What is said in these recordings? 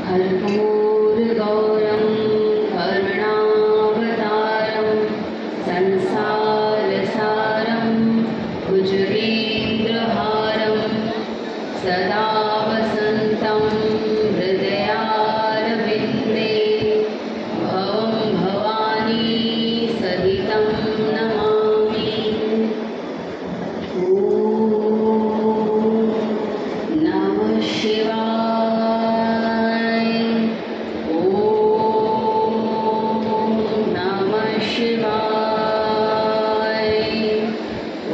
कर्पूरगौरं करुणावतारं संसारसारं भुजगेन्द्रहारं सदा वसन्तं हृदयारविन्दे भवं भवानी सहितं नमामि। ॐ नमः शिवाय। ॐ नमः शिवाय।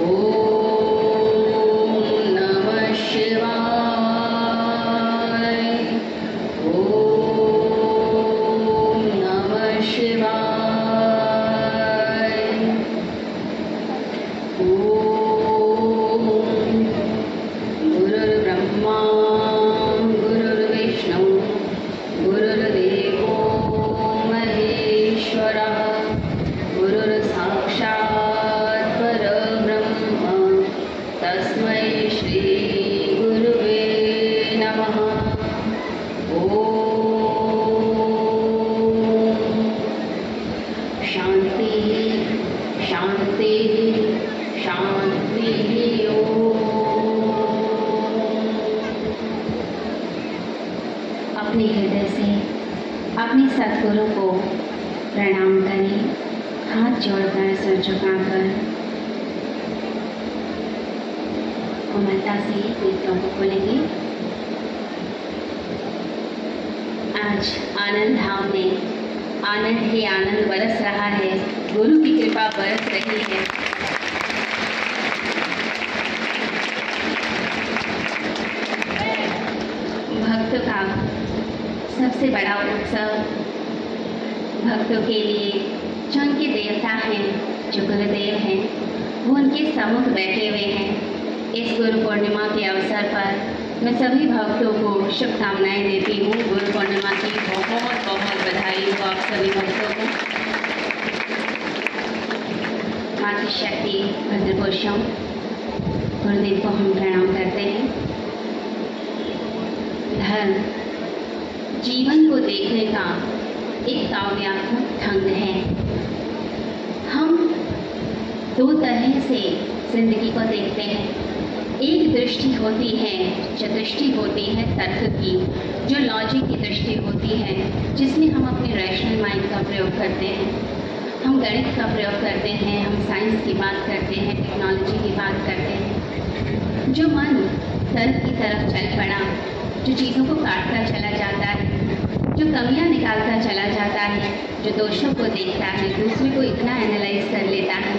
ॐ नमः शिवाय। ॐ नमः शिवाय। ॐ गुरुर्ब्रह्मा गुरुर्विष्णु गुरुर्देवो महेश्वरः गुरुर्साक्षात् परब्रह्म तस्मै श्री गुरुवे नमः। ॐ शान्ति शान्ति शान्तिः। अपने हृदय से अपने सद्गुरु को प्रणाम करें, हाथ जोड़कर सर झुकाकर कोमलता से नेत्रों को खोलेंगे। आज आनंद धाम में आनंद ही आनंद बरस रहा है, गुरु की कृपा बरस रही है। भक्त का सबसे बड़ा उत्सव भक्तों के लिए जो उनके देवता हैं, जो गुरुदेव हैं, वो उनके सम्मुख बैठे हुए हैं। इस गुरु पूर्णिमा के अवसर पर मैं सभी भक्तों को शुभकामनाएं देती हूँ। गुरु पूर्णिमा की बहुत बहुत बधाई हो आप सभी भक्तों को। मातृशक्ति भद्रपुरुषों गुरुदेव को हम प्रणाम करते हैं। धर्म जीवन को देखने का एक काव्यात्मक ढंग है। हम दो तरह से जिंदगी को देखते हैं। एक दृष्टि होती है, जो दृष्टि होती है तर्क की, जो लॉजिक की दृष्टि होती है, जिसमें हम अपने रैशनल माइंड का प्रयोग करते हैं, हम गणित का प्रयोग करते हैं, हम साइंस की बात करते हैं, टेक्नोलॉजी की बात करते हैं। जो मन तर्क की तरफ चल पड़ा, जो चीज़ों को काटता चला जाता है, जो कमियां निकालता चला जाता है, जो दोषों को देखता है, दूसरे को इतना एनालाइज कर लेता है,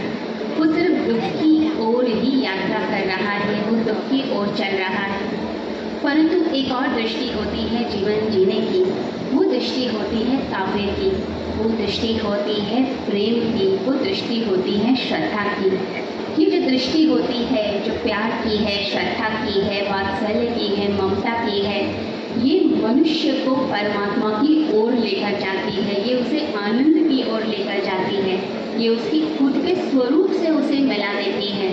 वो सिर्फ दुख की ओर ही यात्रा कर रहा है, वो दुख की ओर चल रहा है। परंतु एक और दृष्टि होती है जीवन जीने की, वो दृष्टि होती है काव्य की, वो दृष्टि होती है प्रेम की, वो दृष्टि होती है श्रद्धा की। ये जो दृष्टि होती है, जो प्यार की है, श्रद्धा की है, वात्सल्य की है, ममता की है, ये मनुष्य को परमात्मा की ओर लेकर जाती है, ये उसे आनंद की ओर लेकर जाती है, ये उसकी खुद के स्वरूप से उसे मिला देती है।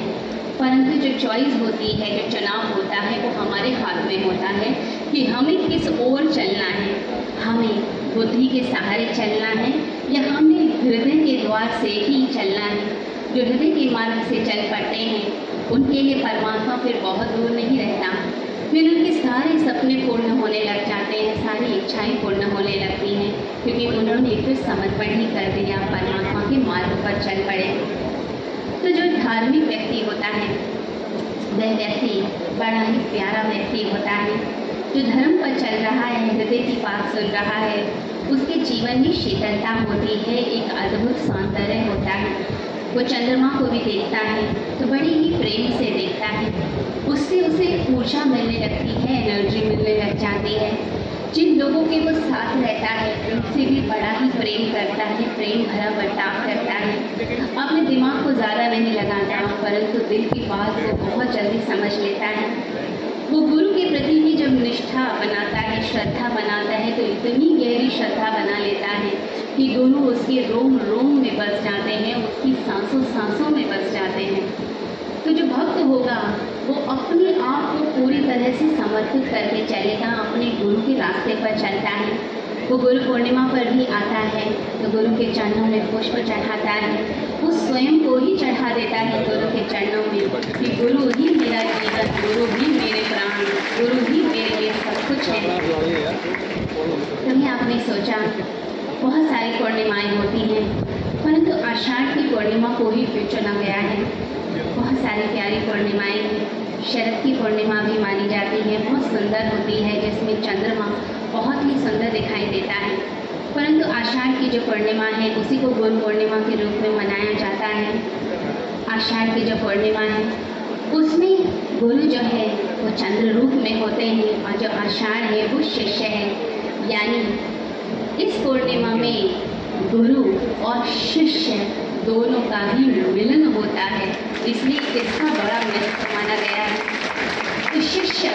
परंतु जो चॉइस होती है, जो चुनाव होता है, वो हमारे हाथ में होता है कि हमें किस ओर चलना है। हमें बुद्धि के सहारे चलना है या हमें हृदय के द्वार से ही चलना है। जो हृदय के मार्ग से चल पड़ते हैं उनके लिए परमात्मा फिर बहुत दूर नहीं रहता, फिर उनके सारे सपने पूर्ण होने लग जाते हैं, सारी इच्छाएं पूर्ण होने लगती हैं, क्योंकि उन्होंने फिर समर्पण ही कर दिया, परमात्मा के मार्ग पर चल पड़े। तो जो धार्मिक व्यक्ति होता है वह व्यक्ति बड़ा ही प्यारा व्यक्ति होता है। जो धर्म पर चल रहा है, हृदय की बात सुन रहा है, उसके जीवन में शीतलता होती है, एक अद्भुत सौंदर्य होता है। वो चंद्रमा को भी देखता है तो बड़ी ही प्रेम से देखता है, उससे उसे ऊर्जा मिलने लगती है, एनर्जी मिलने लग जाती है। जिन लोगों के वो साथ रहता है उनसे भी बड़ा ही प्रेम करता है, प्रेम भरा बर्ताव करता है, अपने दिमाग को ज़्यादा नहीं लगाता, परंतु दिल की बात को बहुत जल्दी समझ लेता है। वो गुरु के प्रति भी जब निष्ठा बनाता है, श्रद्धा बनाता है, तो इतनी गहरी श्रद्धा बना लेता है कि दोनों उसके रोम रोम में बस जाते हैं, उसकी सांसों सांसों में बस जाते हैं। तो जो भक्त होगा वो अपने आप को पूरी तरह से समर्पित करके चलेगा, अपने गुरु के रास्ते पर चलता है। वो गुरु पूर्णिमा पर भी आता है तो गुरु के चरणों में पुष्प चढ़ाता है, वो स्वयं को ही चढ़ा देता है गुरु के चरणों में कि गुरु ही मेरा जीवन, गुरु ही मेरे प्राण, गुरु ही मेरे लिए सब कुछ है। तभी आपने सोचा बहुत सारी पूर्णिमाएँ होती हैं, परंतु आषाढ़ की पूर्णिमा को ही क्यों चुना गया है। बहुत सारी प्यारी पूर्णिमाएँ हैं। शरद की पूर्णिमा भी मानी जाती है, बहुत सुंदर होती है, जिसमें चंद्रमा बहुत ही सुंदर दिखाई देता है। परंतु आषाढ़ की जो पूर्णिमा है उसी को गुरु पूर्णिमा के रूप में मनाया जाता है। आषाढ़ की जो पूर्णिमा है उसमें गुरु जो है वो चंद्र रूप में होते हैं और जो आषाढ़ है वो शिष्य है। यानी इस पूर्णिमा में गुरु और शिष्य दोनों का ही मिलन होता है, इसलिए इसका बड़ा महत्व माना गया है। तो शिष्य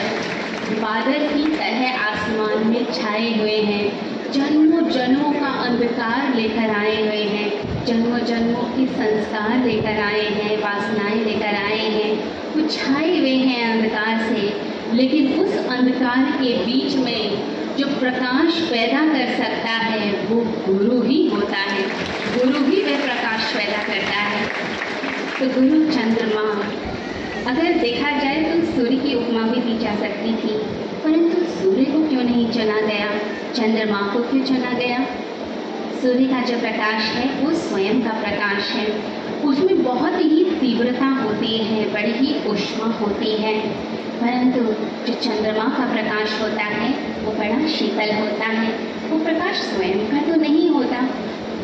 बादल की तरह आसमान में छाए हुए हैं, जन्मों जन्मों का अंधकार लेकर आए हुए हैं, जन्मों जन्मों के संस्कार लेकर आए हैं, वासनाएं लेकर आए हैं, वो छाए हुए हैं अंधकार से। लेकिन उस अंधकार के बीच में जो प्रकाश पैदा कर सकता है वो गुरु ही होता है, गुरु ही वह प्रकाश पैदा करता है। तो गुरु चंद्रमा, अगर देखा जाए तो सूर्य की उपमा भी दी जा सकती थी, परंतु सूर्य को क्यों नहीं चुना गया, चंद्रमा को क्यों चुना गया। सूर्य का जो प्रकाश है वो स्वयं का प्रकाश है, उसमें बहुत ही तीव्रता होती है, बड़ी ही ऊष्मा होती है। परंतु जो चंद्रमा का प्रकाश होता है वो बड़ा शीतल होता है, वो प्रकाश स्वयं का तो नहीं होता,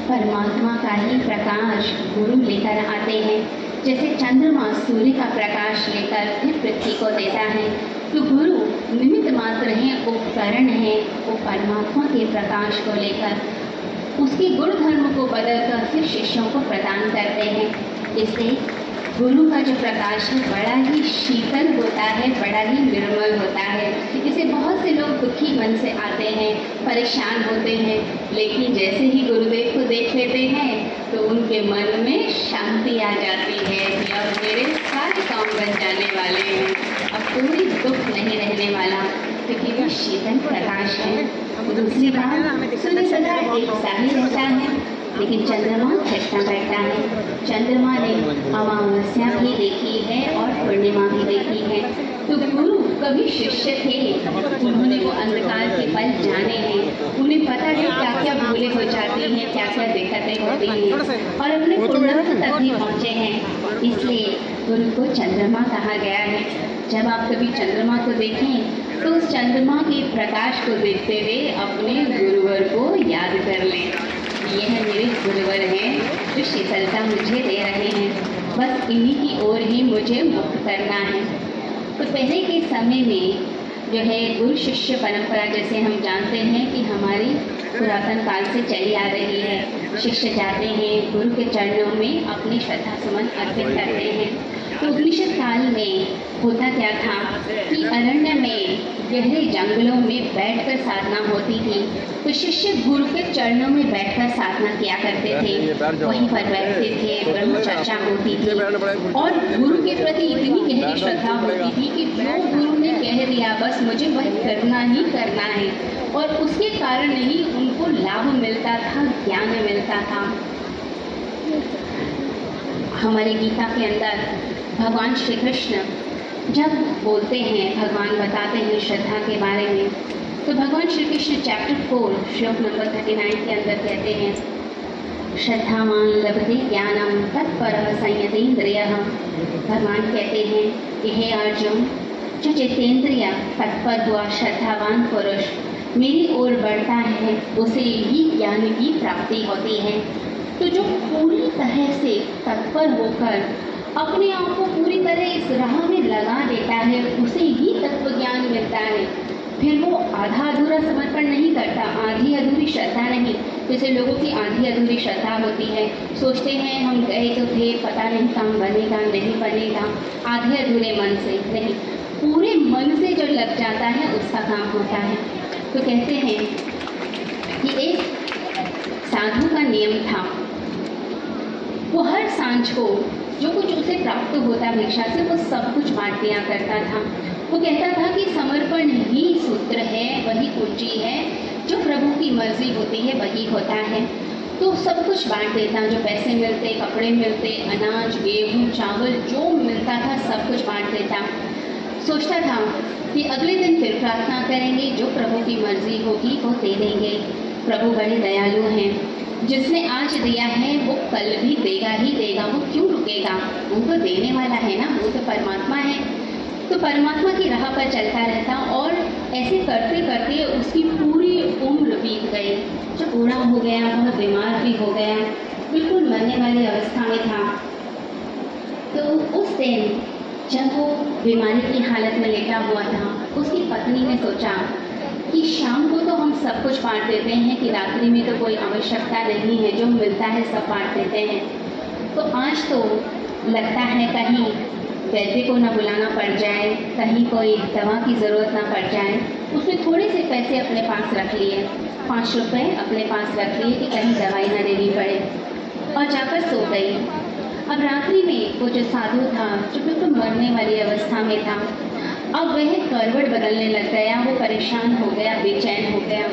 परमात्मा का ही प्रकाश गुरु लेकर आते हैं। जैसे चंद्रमा सूर्य का प्रकाश लेकर फिर पृथ्वी को देता है, तो गुरु निमित्त मात्र हैं, उपकरण हैं, वो परमात्मा के प्रकाश को लेकर उसके गुण धर्म को बदलकर फिर शिष्यों को प्रदान करते हैं। इससे गुरु का जो प्रकाश है बड़ा ही शीतल होता है, बड़ा ही निर्मल होता है। इसे बहुत से लोग दुखी मन से आते हैं, परेशान होते हैं, लेकिन जैसे ही गुरुदेव को देख लेते हैं तो उनके मन में शांति आ जाती है कि अब मेरे सारे काम बन जाने वाले हैं, अब कोई दुख नहीं रहने वाला, क्योंकि वो शीतल प्रकाश है। दूसरी बात, सूर्य सदा एक सा ही रहता है, लेकिन चंद्रमा घटता बैठता है। चंद्रमा ने अमावस्या भी देखी है और पूर्णिमा भी देखी है। तो गुरु कभी शिष्य थे, उन्होंने वो अंधकार के पल जाने हैं, उन्हें पता है क्या क्या भूलें हो जाती हैं, क्या क्या दिक्कतें होती हैं, और अपने पूर्णत्व तक भी पहुँचे हैं। इसलिए गुरु को चंद्रमा कहा गया है। जब आप कभी चंद्रमा को देखें तो उस चंद्रमा के प्रकाश को देखते हुए अपने गुरुवर को याद कर लें। यह मेरे गुरुवर हैं जो शीतलता मुझे दे रहे हैं, बस इन्हीं की ओर ही मुझे मुक्त करना है। तो पहले के समय में जो है गुरु शिष्य परंपरा, जैसे हम जानते हैं कि हमारी पुरातन काल से चली आ रही है। शिष्य जाते हैं गुरु के चरणों में अपनी श्रद्धा सुमन अर्पित करते हैं। तो उपनिषद काल में होता क्या था कि अरण्य में गहरे जंगलों में बैठकर साधना होती थी, तो शिष्य गुरु के चरणों में बैठकर साधना किया करते थे, वहीं पर बैठते थे, ब्रह्म चर्चा होती थी और गुरु के प्रति इतनी गहरी श्रद्धा होती थी कि जो गुरु ने कह दिया बस मुझे वह करना ही करना है, और उसके कारण ही उनको लाभ मिलता था, ज्ञान मिलता था। हमारे गीता के अंदर भगवान श्री कृष्ण जब बोलते हैं, भगवान बताते हैं श्रद्धा के बारे में, तो भगवान श्री कृष्ण चैप्टर 4 श्लोक नंबर 39 के अंदर कहते हैं, श्रद्धावान लभते ज्ञानम तत्परः संयतेन्द्रियः। भगवान कहते हैं कि हे अर्जुन, जो जितेंद्रिय तत्पर हुआ श्रद्धावान पुरुष मेरी ओर बढ़ता है उसे ही ज्ञान की प्राप्ति होती है। तो जो पूरी तरह से तत्पर होकर अपने आप को पूरी तरह इस राह में लगा देता है उसे ही तत्व ज्ञान मिलता है। फिर वो आधा अधूरा समर्पण नहीं करता, आधी अधूरी श्रद्धा नहीं। जैसे लोगों की आधी अधूरी श्रद्धा होती है, सोचते हैं हम गए तो थे, पता नहीं काम बनेगा नहीं बनेगा, आधे अधूरे मन से नहीं, पूरे मन से जो लग जाता है उसका काम होता है। तो कहते हैं कि एक साधु का नियम था, वो हर सांझ को जो कुछ उसे प्राप्त होता भिक्षा से वो सब कुछ बांट दिया करता था। वो कहता था कि समर्पण ही सूत्र है, वही कुंजी है, जो प्रभु की मर्जी होती है वही होता है। तो सब कुछ बांट देता, जो पैसे मिलते, कपड़े मिलते, अनाज, गेहूँ, चावल जो मिलता था सब कुछ बांट देता। सोचता था कि अगले दिन फिर प्रार्थना करेंगे, जो प्रभु की मर्जी होगी वो दे देंगे। प्रभु बड़े दयालु हैं, जिसने आज दिया है वो कल भी देगा ही देगा, वो क्यों रुकेगा? वो तो देने वाला है ना, वो तो परमात्मा है। तो परमात्मा की राह पर चलता रहता और ऐसे करते करते उसकी पूरी उम्र बीत गई। जब बूढ़ा हो गया, बहुत बीमार भी हो गया, बिल्कुल मरने वाली अवस्था में था। तो उस दिन जब वो बीमारी की हालत में लेटा हुआ था, उसकी पत्नी ने सोचा कि शाम को तो हम सब कुछ बांट देते हैं कि रात्रि में तो कोई आवश्यकता नहीं है, जो मिलता है सब बांट देते हैं। तो आज तो लगता है कहीं वैद्य को न बुलाना पड़ जाए, कहीं कोई दवा की ज़रूरत ना पड़ जाए। उसने थोड़े से पैसे अपने पास रख लिए, 5 रुपये अपने पास रख लिए कि कहीं दवाई ना देनी पड़े, और जाकर सो गई। अब रात्रि में वो जो साधु था, जो बिल्कुल मरने वाली अवस्था में था, अब वह करवट बदलने लग गया। वो परेशान हो गया, बेचैन हो गया,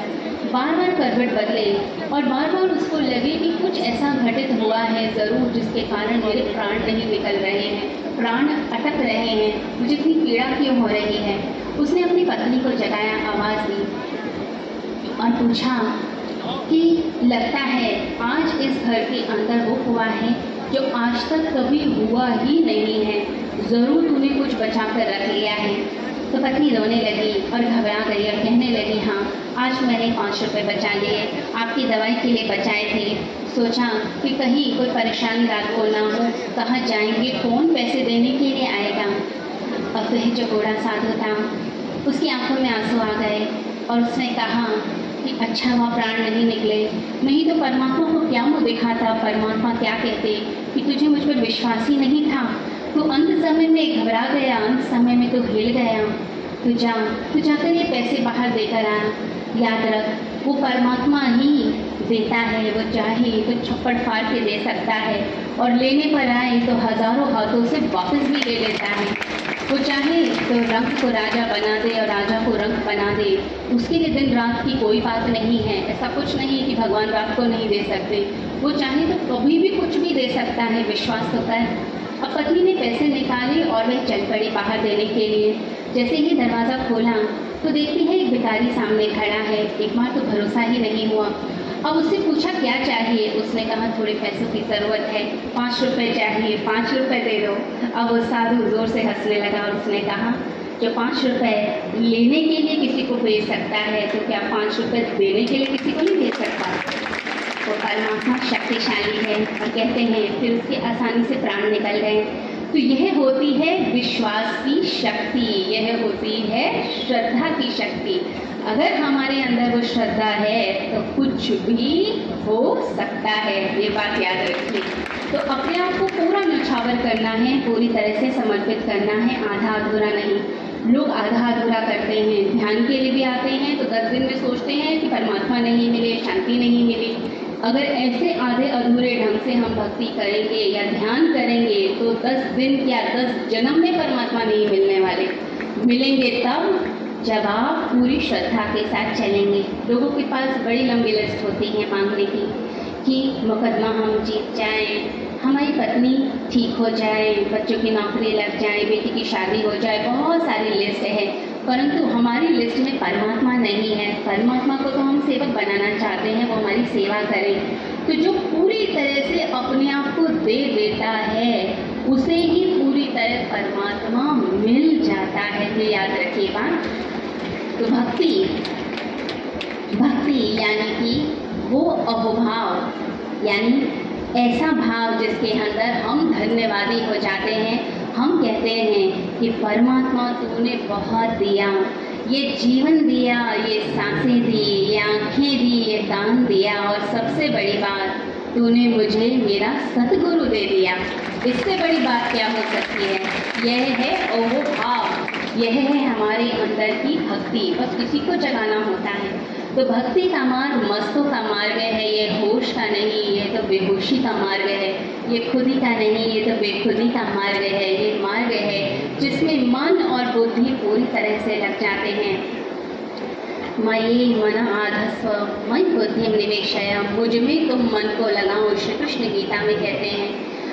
बार बार करवट बदले और बार बार उसको लगे कि कुछ ऐसा घटित हुआ है ज़रूर, जिसके कारण मेरे प्राण नहीं निकल रहे हैं, प्राण अटक रहे हैं, मुझे इतनी पीड़ा क्यों हो रही है। उसने अपनी पत्नी को जगाया, आवाज़ दी और पूछा कि लगता है आज इस घर के अंदर वो हुआ है जो आज तक कभी हुआ ही नहीं है, ज़रूर तूने कुछ बचा कर रख लिया है। तो पत्नी रोने लगी और घबरा गई और कहने लगी, हाँ आज मैंने 5 रुपये बचा लिए, आपकी दवाई के लिए बचाए थे। सोचा कि कहीं कोई परेशानी रात को ना हो, कहाँ जाएंगे, कौन पैसे देने के लिए आएगा। अब तो यह जो बूढ़ा साधु था, उसकी आंखों में आंसू आ गए और उसने कहा कि अच्छा हुआ प्राण नहीं निकले, नहीं तो परमात्मा को क्या मुँह दिखाता, परमात्मा क्या कहते कि तुझे मुझ पर विश्वास ही नहीं था, तू अंत समय में घबरा गया, अंत समय में तो हिल गया, तू जाकर ये पैसे बाहर देकर आ। याद रख, वो परमात्मा ही देता है, वो चाहे तो छप्पड़ फाड़ के दे सकता है और लेने पर आए तो हजारों हाथों से वापस भी ले लेता है। वो चाहे तो रंग को राजा बना दे और राजा को रंग बना दे, उसके लिए दिन रात की कोई बात नहीं है। ऐसा कुछ नहीं कि भगवान रात को नहीं दे सकते, वो चाहे तो कभी भी कुछ भी दे सकता है, विश्वास तो कर। अब पत्नी ने पैसे निकाले और वह चल पड़ी बाहर देने के लिए। जैसे ही दरवाज़ा खोला तो देखती है एक भिखारी सामने खड़ा है। एक बार तो भरोसा ही नहीं हुआ। अब उससे पूछा क्या चाहिए, उसने कहा थोड़े पैसों की ज़रूरत है, 5 रुपये चाहिए, 5 रुपये दे दो। अब वो साधु ज़ोर से हंसने लगा और उसने कहा जो 5 रुपये लेने के लिए किसी को भेज सकता है तो क्या 5 रुपये देने के लिए किसी को नहीं भेज सकता। वो परमात्मा शक्तिशाली है और कहते हैं फिर उसके आसानी से प्राण निकल गए। तो यह होती है विश्वास की शक्ति, यह होती है श्रद्धा की शक्ति। अगर हमारे अंदर वो श्रद्धा है तो कुछ भी हो सकता है, ये बात याद रखिए। तो अपने आप को पूरा न्यौछावर करना है, पूरी तरह से समर्पित करना है, आधा अधूरा नहीं। लोग आधा अधूरा करते हैं, ध्यान के लिए भी आते हैं तो 10 दिन में सोचते हैं कि परमात्मा नहीं मिले, शांति नहीं मिली। अगर ऐसे आधे अधूरे ढंग से हम भक्ति करेंगे या ध्यान करेंगे तो 10 दिन क्या 10 जन्म में परमात्मा नहीं मिलने वाले। मिलेंगे तब जब आप पूरी श्रद्धा के साथ चलेंगे। लोगों के पास बड़ी लंबी लिस्ट होती है मांगने की कि मुकदमा हम जीत जाएं, हमारी पत्नी ठीक हो जाए, बच्चों की नौकरी लग जाए, बेटी की शादी हो जाए, बहुत सारी लिस्ट है। परंतु हमारी लिस्ट में परमात्मा नहीं है। परमात्मा को तो हम सेवक बनाना चाहते हैं, वो हमारी सेवा करें। तो जो पूरी तरह से अपने आप को दे देता है उसे ही पूरी तरह परमात्मा मिल जाता है, ये याद रखिए बात। तो भक्ति यानी कि वो अहोभाव, यानी ऐसा भाव जिसके अंदर हम धन्यवादी हो जाते हैं। हम कहते हैं कि परमात्मा तूने बहुत दिया, ये जीवन दिया, ये सांसें दी, ये आँखें दी, ये कान दिया और सबसे बड़ी बात तूने मुझे मेरा सतगुरु दे दिया। इससे बड़ी बात क्या हो सकती है। यह है अहोभाव, यह है हमारे अंदर की भक्ति, बस इसी को जगाना होता है। तो भक्ति का मार्ग मस्तों का मार्ग है, ये होश का नहीं, ये तो बेहोशी का मार्ग है। ये खुदी का नहीं, ये तो बेखुदी का मार्ग है। ये मार्ग है जिसमें मन और बुद्धि पूरी तरह से लग जाते हैं। मयि मन आधस्व मयि बुद्धिम निवेशय, मुझ में तुम मन को लगाओ, श्री कृष्ण गीता में कहते हैं।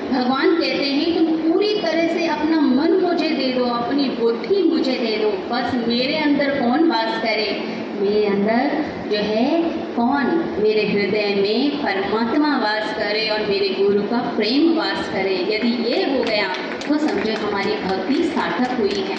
भगवान कहते हैं तुम पूरी तरह से अपना मन मुझे दे दो, अपनी बुद्धि मुझे दे दो। बस मेरे अंदर कौन वास करे? मेरे अंदर जो है कौन? मेरे हृदय में परमात्मा वास करे और मेरे गुरु का प्रेम वास करे। यदि ये हो गया तो समझो हमारी भक्ति सार्थक हुई है।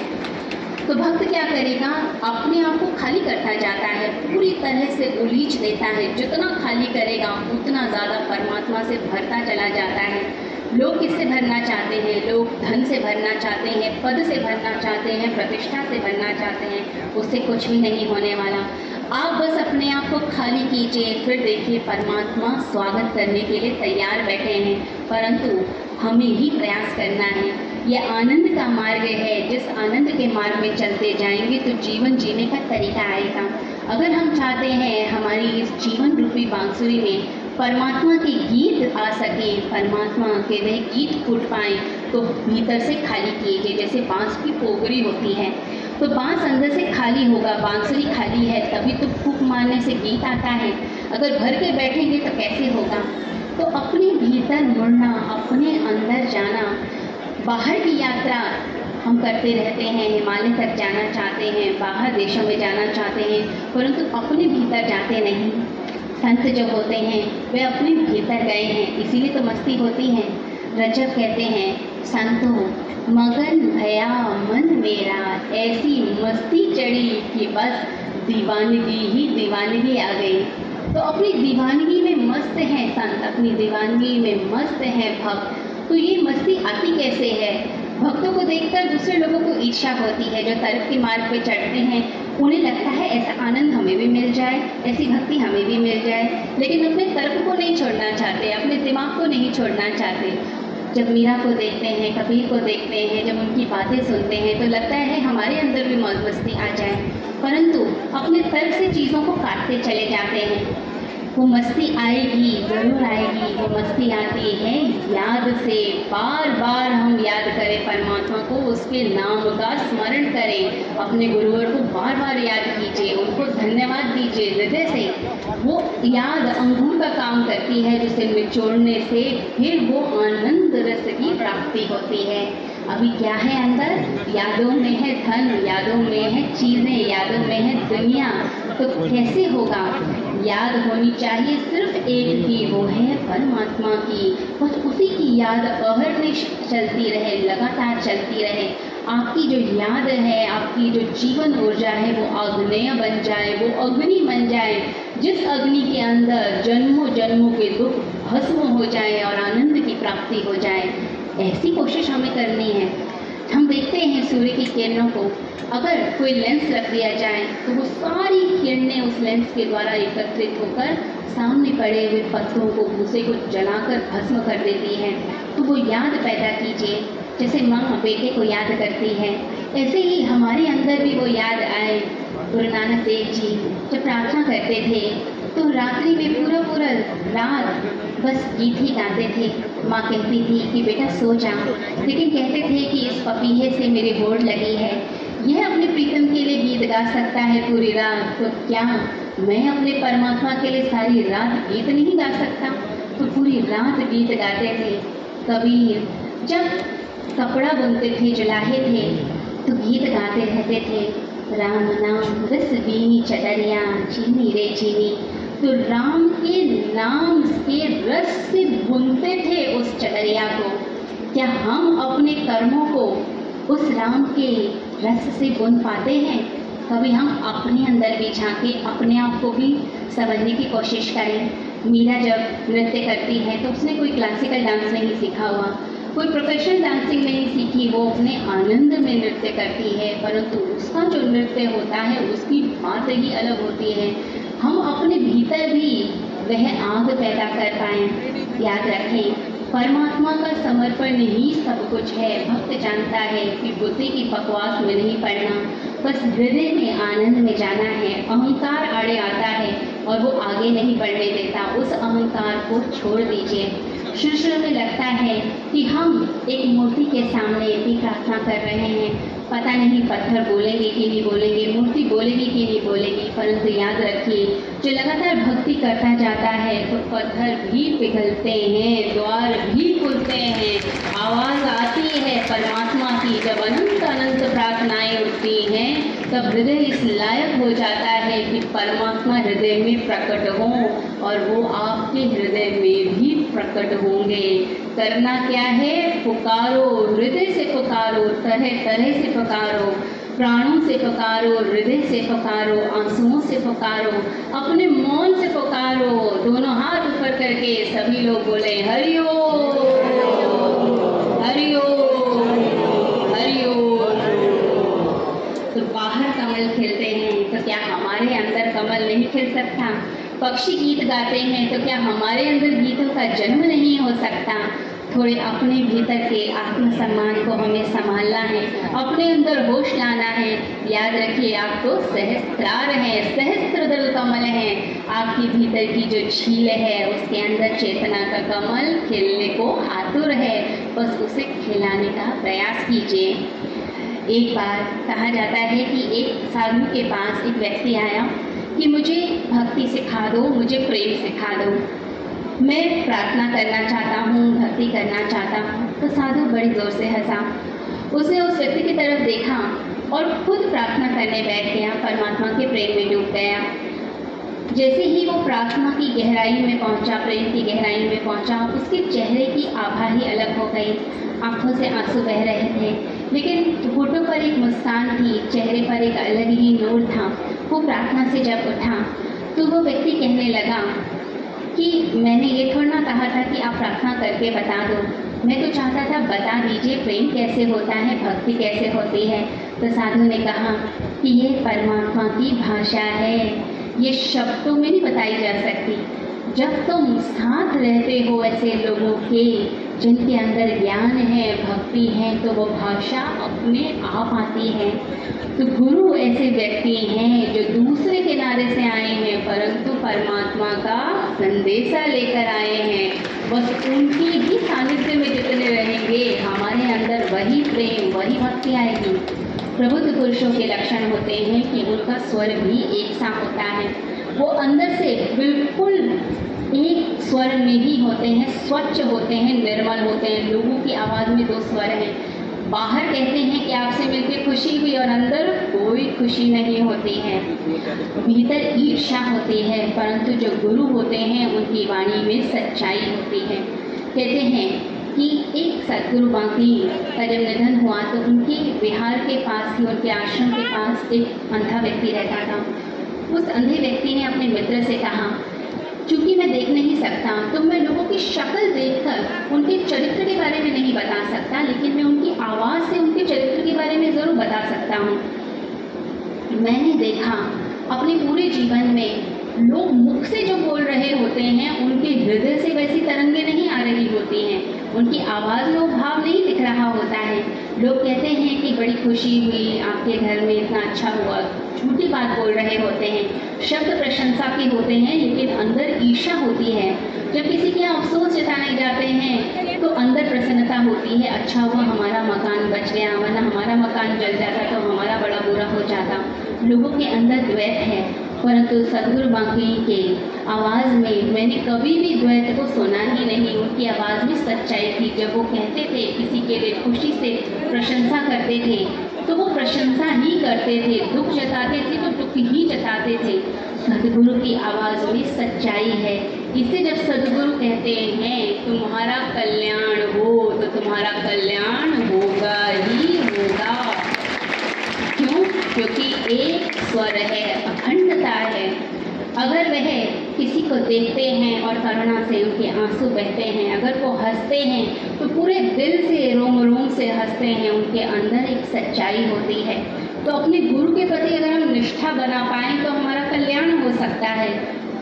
तो भक्त क्या करेगा? अपने आप को खाली करता जाता है, पूरी तरह से उलीझ देता है। जितना खाली करेगा उतना ज़्यादा परमात्मा से भरता चला जाता है। लोग किससे भरना चाहते हैं? लोग धन से भरना चाहते हैं, पद से भरना चाहते हैं, प्रतिष्ठा से भरना चाहते हैं। उससे कुछ भी नहीं होने वाला। आप बस अपने आप को खाली कीजिए, फिर देखिए परमात्मा स्वागत करने के लिए तैयार बैठे हैं। परंतु हमें ही प्रयास करना है। यह आनंद का मार्ग है। जिस आनंद के मार्ग में चलते जाएंगे तो जीवन जीने का तरीका आएगा। अगर हम चाहते हैं हमारी इस जीवन रूपी बांसुरी में परमात्मा के गीत आ सके, परमात्मा के वह गीत फूट पाएँ, तो भीतर से खाली कीजिए। जैसे बांस की पोगरी होती है तो बांस अंदर से खाली होगा, बांसुरी खाली है तभी तो फूंक मारने से गीत आता है। अगर भर के बैठेंगे तो कैसे होगा? तो अपने भीतर मुड़ना, अपने अंदर जाना। बाहर की यात्रा हम करते रहते हैं, हिमालय तक जाना चाहते हैं, बाहर देशों में जाना चाहते हैं, परंतु अपने भीतर जाते नहीं। संत जो होते हैं वे अपने भीतर गए हैं, इसीलिए तो मस्ती होती है। रजब कहते हैं संतो मगन भया मन मेरा, ऐसी मस्ती चढ़ी कि बस दीवानगी ही दीवानगी आ गई। तो अपनी दीवानगी में मस्त हैं संत, अपनी दीवानगी में मस्त हैं भक्त। तो ये मस्ती आती कैसे है? भक्तों को देखकर दूसरे लोगों को ईर्ष्या होती है। जो तर्क के मार्ग पे चढ़ते हैं उन्हें लगता है ऐसा आनंद हमें भी मिल जाए, ऐसी भक्ति हमें भी मिल जाए, लेकिन अपने तर्क को नहीं छोड़ना चाहते, अपने दिमाग को नहीं छोड़ना चाहते। जब मीरा को देखते हैं, कबीर को देखते हैं, जब उनकी बातें सुनते हैं तो लगता है हमारे अंदर भी मौज मस्ती आ जाए, परंतु अपने तर्क से चीज़ों को काटते चले जाते हैं। वो मस्ती आएगी, ज़रूर आएगी। वो मस्ती आती है याद से। बार बार हम याद करें परमात्मा को, उसके नाम का स्मरण करें, अपने गुरुवर को बार बार याद कीजिए, उनको धन्यवाद दीजिए हृदय से। वो याद अंगूर का काम करती है जिसे निचोड़ने से फिर वो आनंद रस की प्राप्ति होती है। अभी क्या है अंदर? यादों में है धन, यादों में है चीज़ें, यादों में है दुनिया। तो कैसे होगा? याद होनी चाहिए सिर्फ एक की, वो है परमात्मा की। बस उसी की याद अहर्निश चलती रहे, लगातार चलती रहे। आपकी जो याद है, आपकी जो जीवन ऊर्जा है वो आग्नेय बन जाए, वो अग्नि बन जाए, जिस अग्नि के अंदर जन्मों जन्मों के दुख भस्म हो जाए और आनंद की प्राप्ति हो जाए। ऐसी कोशिश हमें करनी है। हम देखते हैं सूर्य की किरणों को, अगर कोई लेंस रख दिया जाए तो वो सारी किरणें उस लेंस के द्वारा एकत्रित होकर सामने पड़े हुए पत्थरों को, भूसे को जलाकर भस्म कर देती है। तो वो याद पैदा कीजिए, जैसे माँ बेटे को याद करती है, ऐसे ही हमारे अंदर भी वो याद आए। गुरु नानक देव जी जब प्रार्थना करते थे तो रात्रि में पूरा पूरा रात बस गीत ही गाते थे। माँ कहती थी कि बेटा सो जा, लेकिन कहते थे कि इस पपीहे से मेरी होड़ लगी है, यह अपने प्रीतम के लिए गीत गा सकता है पूरी रात, तो क्या मैं अपने परमात्मा के लिए सारी रात गीत नहीं गा सकता? तो पूरी रात गीत गाते थे। कबीर जब कपड़ा बुनते थे, जुलाहे थे, तो गीत गाते रहते थे, राम नाम रस बीनी चटरिया चीनी रे चीनी। तो राम के नाम के रस से बुनते थे उस चटरिया को। क्या हम अपने कर्मों को उस राम के रस से बुन पाते हैं? कभी हम अपने अंदर भी झांके, अपने आप को भी समझने की कोशिश करें। मीरा जब नृत्य करती है तो उसने कोई क्लासिकल डांस नहीं सीखा हुआ, कोई प्रोफेशनल डांसिंग नहीं सीखी, वो अपने आनंद में नृत्य करती है, परंतु उसका जो नृत्य होता है उसकी बात ही अलग होती है। हम अपने भीतर भी वह आग पैदा कर पाएँ। याद रखें, परमात्मा का समर्पण ही सब कुछ है। भक्त जानता है कि बुद्धि की बकवास में नहीं पड़ना, बस हृदय में आनंद में जाना है। अहंकार आड़े आता है और वो आगे नहीं बढ़ने देता। उस अहंकार को छोड़ दीजिए। शुरू शुरू में लगता है कि हम एक मूर्ति के सामने भी प्रार्थना कर रहे हैं, पता नहीं पत्थर बोलेंगे कि नहीं बोलेंगे, मूर्ति बोलेगी कि नहीं बोलेगी। परंतु याद रखिए, जो लगातार भक्ति करता जाता है तो पत्थर भी पिघलते हैं, द्वार भी खुलते हैं, आवाज़ आती है परमात्मा की। जब अनंत अनंत प्रार्थनाएं उठती हैं तब हृदय इस लायक हो जाता है कि परमात्मा हृदय में प्रकट हो और वो आपके हृदय में भी प्रकट होंगे। करना क्या है? पुकारो, हृदय से पुकारो, तरह तरह से पुकारो, प्राणों से पुकारो, हृदय से पुकारो, आंसुओं से पुकारो, अपने मौन से पुकारो। दोनों हाथ ऊपर करके सभी लोग बोले हरि ओम, हरि ओम, हरि ओम। तो बाहर कमल खिलते हैं तो क्या हमारे अंदर कमल नहीं खिल सकता? पक्षी गीत गाते हैं तो क्या हमारे अंदर गीतों का जन्म नहीं हो सकता? थोड़े अपने भीतर के आत्मसम्मान को हमें संभालना है, अपने अंदर होश लाना है। याद रखिए, आप तो सहस्त्रार हैं, सहस्त्रदल कमल हैं। आपके भीतर की जो झील है उसके अंदर चेतना का कमल खिलने को आतुर है, बस उसे खिलाने का प्रयास कीजिए। एक बार कहा जाता है कि एक साधु के पास एक व्यक्ति आया कि मुझे भक्ति सिखा दो, मुझे प्रेम सिखा दो, मैं प्रार्थना करना चाहता हूँ, भक्ति करना चाहता हूँ। तो साधु बड़ी जोर से हंसा। उसने उस व्यक्ति की तरफ देखा और खुद प्रार्थना करने बैठ गया, परमात्मा के प्रेम में डूब गया। जैसे ही वो प्रार्थना की गहराई में पहुंचा, प्रेम की गहराई में पहुंचा, उसके चेहरे की आभा ही अलग हो गई। आंखों से आंसू बह रहे थे, लेकिन होठों पर एक मुस्कान थी, चेहरे पर एक अलग ही नूर था। वो प्रार्थना से जब उठा तो वो व्यक्ति कहने लगा कि मैंने ये थोड़ा ना कहा था कि आप प्रार्थना करके बता दो, मैं तो चाहता था बता दीजिए प्रेम कैसे होता है, भक्ति कैसे होती है। तो साधु ने कहा कि ये परमात्मा की भाषा है, ये शब्दों में नहीं बताई जा सकती। जब तुम साथ रहते हो ऐसे लोगों के जिनके अंदर ज्ञान है, भक्ति है, तो वो भाषा अपने आप आती है। तो गुरु ऐसे व्यक्ति हैं जो दूसरे किनारे से आए हैं परंतु परमात्मा का संदेशा लेकर आए हैं। बस उनकी ही सानिध्य में जितने रहेंगे हमारे अंदर वही प्रेम, वही भक्ति आएगी। प्रबुद्ध पुरुषों के लक्षण होते हैं कि उनका स्वर भी एक सा होता है, वो अंदर से बिल्कुल एक स्वर में ही होते हैं, स्वच्छ होते हैं, निर्मल होते हैं। लोगों की आवाज़ में दो स्वर हैं। बाहर कहते हैं कि आपसे मिलकर खुशी हुई और अंदर कोई खुशी नहीं होती है, भीतर ईर्ष्या होती है। परंतु जो गुरु होते हैं उनकी वाणी में सच्चाई होती है। कहते हैं कि एक सदगुरु बांकी का जब निधन हुआ तो उनके विहार के पास ही, उनके आश्रम के पास एक अंधा व्यक्ति रहता था। उस अंधे व्यक्ति ने अपने मित्र से कहा, चूँकि मैं देख नहीं सकता तो मैं लोगों की शक्ल देखकर उनके चरित्र के बारे में नहीं बता सकता, लेकिन मैं उनकी आवाज़ से उनके चरित्र के बारे में ज़रूर बता सकता हूँ। मैंने देखा अपने पूरे जीवन में लोग मुख से जो बोल रहे होते हैं उनके हृदय से वैसी तरंगें नहीं आ रही होती हैं, उनकी आवाज़ में वो भाव नहीं दिख रहा होता है। लोग कहते हैं कि बड़ी खुशी हुई, आपके घर में इतना अच्छा हुआ, झूठी बात बोल रहे होते हैं, शब्द प्रशंसा के होते हैं, लेकिन अंदर ईर्ष्या होती है। जब किसी के यहाँ अफसोस जताने जाते हैं तो अंदर प्रसन्नता होती है, अच्छा हुआ हमारा मकान बच गया, वरना हमारा मकान जल जाता तो हमारा बड़ा बुरा हो जाता। लोगों के अंदर द्वैत है, परंतु सदगुरु बांकी के आवाज़ में मैंने कभी भी द्वैत को सुना ही नहीं। उनकी आवाज़ में सच्चाई थी। जब वो कहते थे, किसी के लिए खुशी से प्रशंसा करते थे तो वो प्रशंसा ही करते थे, दुख जताते थे तो दुख ही जताते थे। सदगुरु की आवाज़ में सच्चाई है। इसे जब सदगुरु कहते हैं तुम्हारा कल्याण हो, तो तुम्हारा कल्याण होगा ही होगा। क्यों? क्योंकि एक स्वर है, अखंडता है। अगर वह किसी को देखते हैं और करुणा से उनके आंसू बहते हैं, अगर वो हंसते हैं तो पूरे दिल से, रोम रोम से हंसते हैं, उनके अंदर एक सच्चाई होती है। तो अपने गुरु के प्रति अगर हम निष्ठा बना पाएँ तो हमारा कल्याण हो सकता है।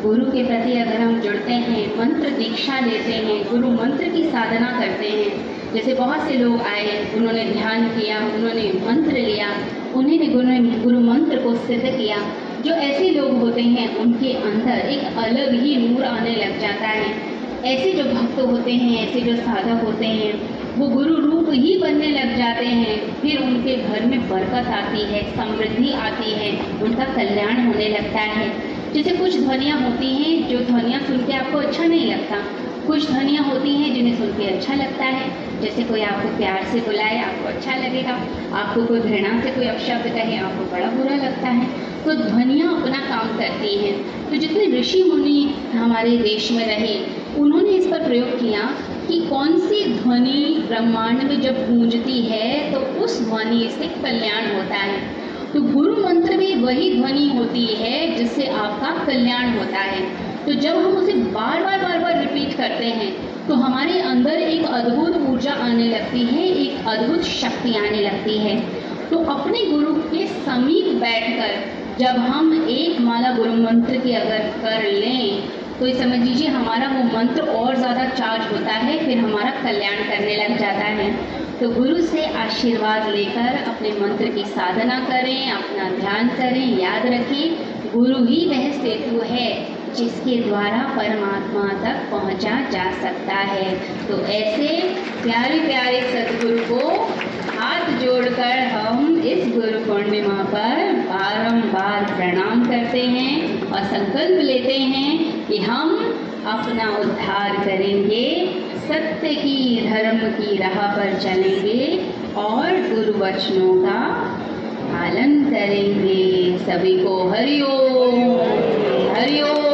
गुरु के प्रति अगर हम जुड़ते हैं, मंत्र दीक्षा लेते हैं, गुरु मंत्र की साधना करते हैं, जैसे बहुत से लोग आए, उन्होंने ध्यान किया, उन्होंने मंत्र लिया, उन्होंने गुरु मंत्र को सिद्ध किया। जो ऐसे लोग होते हैं उनके अंदर एक अलग ही नूर आने लग जाता है। ऐसे जो भक्त होते हैं, ऐसे जो साधक होते हैं, वो गुरु रूप ही बनने लग जाते हैं। फिर उनके घर में बरकत आती है, समृद्धि आती है, उनका कल्याण होने लगता है। जैसे कुछ ध्वनियाँ होती हैं जो ध्वनियाँ सुन के आपको अच्छा नहीं लगता, कुछ ध्वनियाँ होती हैं जिन्हें सुन के अच्छा लगता है। जैसे कोई आपको प्यार से बुलाए, आपको अच्छा लगेगा, आपको कोई घृणा से कोई अपशब्द कहे, आपको बड़ा बुरा लगता है। तो ध्वनियाँ अपना काम करती हैं। तो जितने ऋषि मुनि हमारे देश में रहे, उन्होंने इस पर प्रयोग किया कि कौन सी ध्वनि ब्रह्मांड में जब गूंजती है तो उस ध्वनि से कल्याण होता है। तो गुरु मंत्र भी वही ध्वनि होती है जिससे आपका कल्याण होता है। तो जब हम उसे बार बार रिपीट करते हैं तो हमारे अंदर एक अद्भुत ऊर्जा आने लगती है, एक अद्भुत शक्ति आने लगती है। तो अपने गुरु के समीप बैठकर जब हम एक माला गुरु मंत्र की अगर कर लें तो ये समझ लीजिए हमारा वो मंत्र और ज़्यादा चार्ज होता है, फिर हमारा कल्याण करने लग जाता है। तो गुरु से आशीर्वाद लेकर अपने मंत्र की साधना करें, अपना ध्यान करें। याद रखें, गुरु ही वह सेतु है जिसके द्वारा परमात्मा तक पहुंचा जा सकता है। तो ऐसे प्यारे प्यारे सद्गुरु को हाथ जोड़कर हम इस गुरु पूर्णिमा पर बारंबार प्रणाम करते हैं और संकल्प लेते हैं कि हम अपना उद्धार करेंगे, सत्य की धर्म की राह पर चलेंगे और गुरु वचनों का पालन करेंगे। सभी को हरि ओम, हरि ओम।